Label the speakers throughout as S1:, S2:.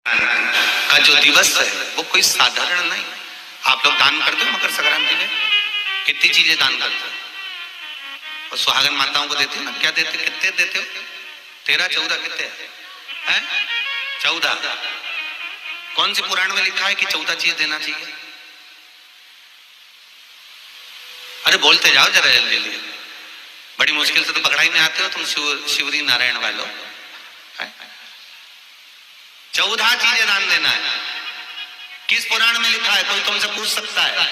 S1: का जो दिवस है वो कोई साधारण नहीं। आप लोग दान करते हो मकर संक्रांति में? कितनी चीजें दान करते हो? और सुहागन माताओं को देते हो ना? क्या देते, कितने देते हो? 13, 14 कितने हैं? 14। कौन सी पुराण में लिखा है कि 14 चीज देना चाहिए? अरे बोलते जाओ जरा जल्दी जल्दी, बड़ी मुश्किल से तो पकड़ा ही नहीं आते हो तुम शिवरी नारायण वालों। 14 चीजें दान देना है। किस पुराण में लिखा है? कोई तुमसे पूछ सकता है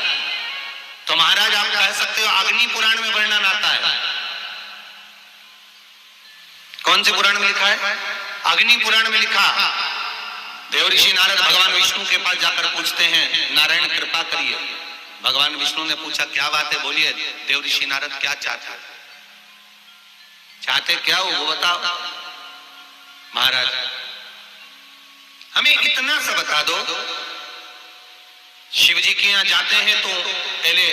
S1: तो महाराज आप कह सकते हो अग्नि पुराण में वर्णन आता है। कौन से पुराण में लिखा है? अग्नि पुराण में लिखा। देवऋषि नारद भगवान विष्णु के पास जाकर पूछते हैं, नारायण कृपा करिए। भगवान विष्णु ने पूछा क्या बात है, बोलिए। देवऋषि नारद क्या चाहते क्या हो वो बताओ। महाराज हमें इतना सा बता दो, शिव जी के यहाँ जाते हैं तो पहले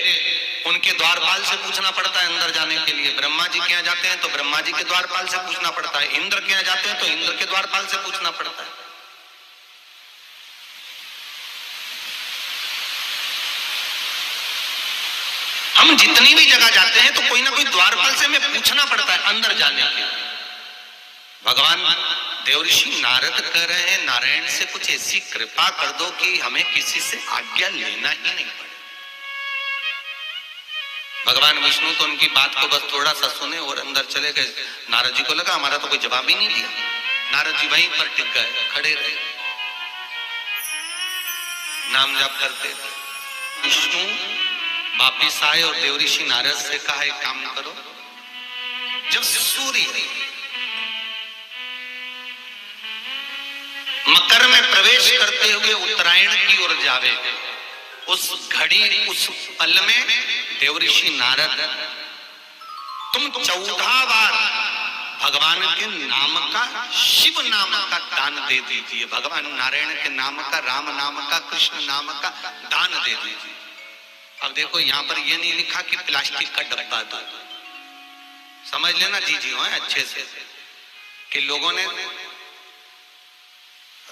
S1: उनके द्वारपाल से पूछना पड़ता है अंदर जाने के लिए। ब्रह्मा जी के यहाँ जाते हैं तो ब्रह्मा जी के द्वारपाल से पूछना पड़ता है। इंद्र के यहाँ जाते हैं तो इंद्र के द्वारपाल से पूछना पड़ता है। हम जितनी भी जगह जाते हैं तो कोई ना कोई द्वारपाल से हमें पूछना पड़ता है अंदर जाने के लिए। भगवान देवऋषि नारद कह रहे हैं नारायण से कुछ ऐसी कृपा कर दो कि हमें किसी से आज्ञा लेना ही नहीं पड़े। भगवान विष्णु तो उनकी बात को बस थोड़ा सा सुने और अंदर चले गए। नारद जी को लगा हमारा तो कोई जवाब ही नहीं दिया। नारद जी वहीं पर टिक गए, खड़े रहे, नाम जप करते। विष्णु वापिस आए और देवऋषि नारद से कहा एक काम करो, जब सूर्य मकर में प्रवेश करते हुए उत्तरायण की ओर जावे, उस घड़ी उस पल में देवऋषि नारद तुम 14 बार भगवान के नाम का, शिव नाम का दान दे दीजिए। भगवान नारायण के नाम का, राम नाम का, कृष्ण नाम का दान दे दीजिए। अब देखो यहाँ पर यह नहीं लिखा कि प्लास्टिक का डब्बा दो। समझ लेना जी जी हो अच्छे से कि लोगों ने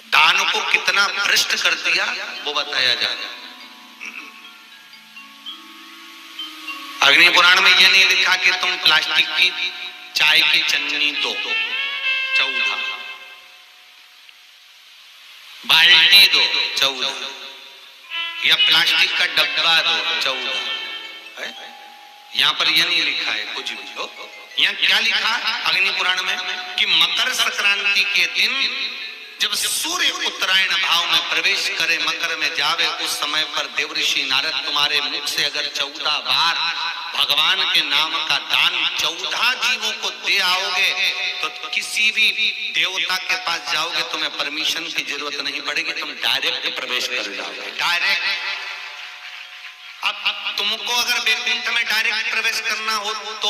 S1: दान को कितना भ्रष्ट कर दिया वो बताया जाए। अग्नि पुराण में यह नहीं लिखा कि तुम प्लास्टिक की चाय की चन्नी दो 14, बाल्टी दो 14, या प्लास्टिक का डब्बा दो 14। यहां पर यह नहीं लिखा है कुछ भी हो। यहां क्या लिखा अग्नि पुराण में कि मकर संक्रांति के दिन जब सूर्य उत्तरायण भाव में प्रवेश करे, मकर में जावे, उस समय पर देवऋषि नारद तुम्हारे मुख से अगर 14 बार भगवान के नाम का दान 14 जीवों को दे आओगे तो किसी भी देवता के पास जाओगे तुम्हें परमिशन की जरूरत नहीं पड़ेगी, तुम डायरेक्ट प्रवेश कर जाओगे। डायरेक्ट। अब तुमको अगर वैकुंठ में डायरेक्ट प्रवेश करना हो तो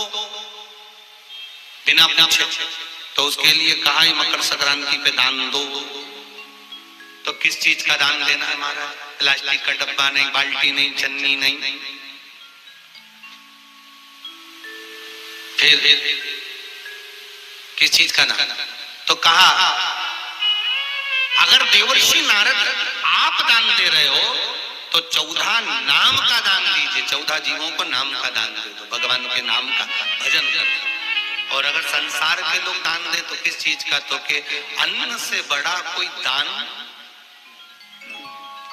S1: बिना पूछे, तो उसके लिए कहा ही मकर संक्रांति पे दान दो। तो किस चीज का दान देना है महाराज? प्लास्टिक का डब्बा नहीं, बाल्टी नहीं, चन्नी नहीं, फिर किस चीज का दान? तो कहा अगर देवर्षि नारद आप दान दे रहे हो तो 14 नाम का दान दीजिए। 14 जीवों को नाम का दान दे दो, भगवान के नाम का भजन कर। और अगर संसार के लोग दान दे तो किस चीज का? तो के अन्न से बड़ा कोई दान,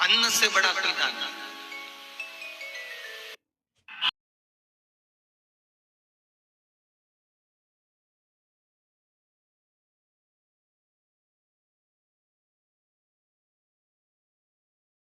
S1: अन्न से बड़ा कोई दान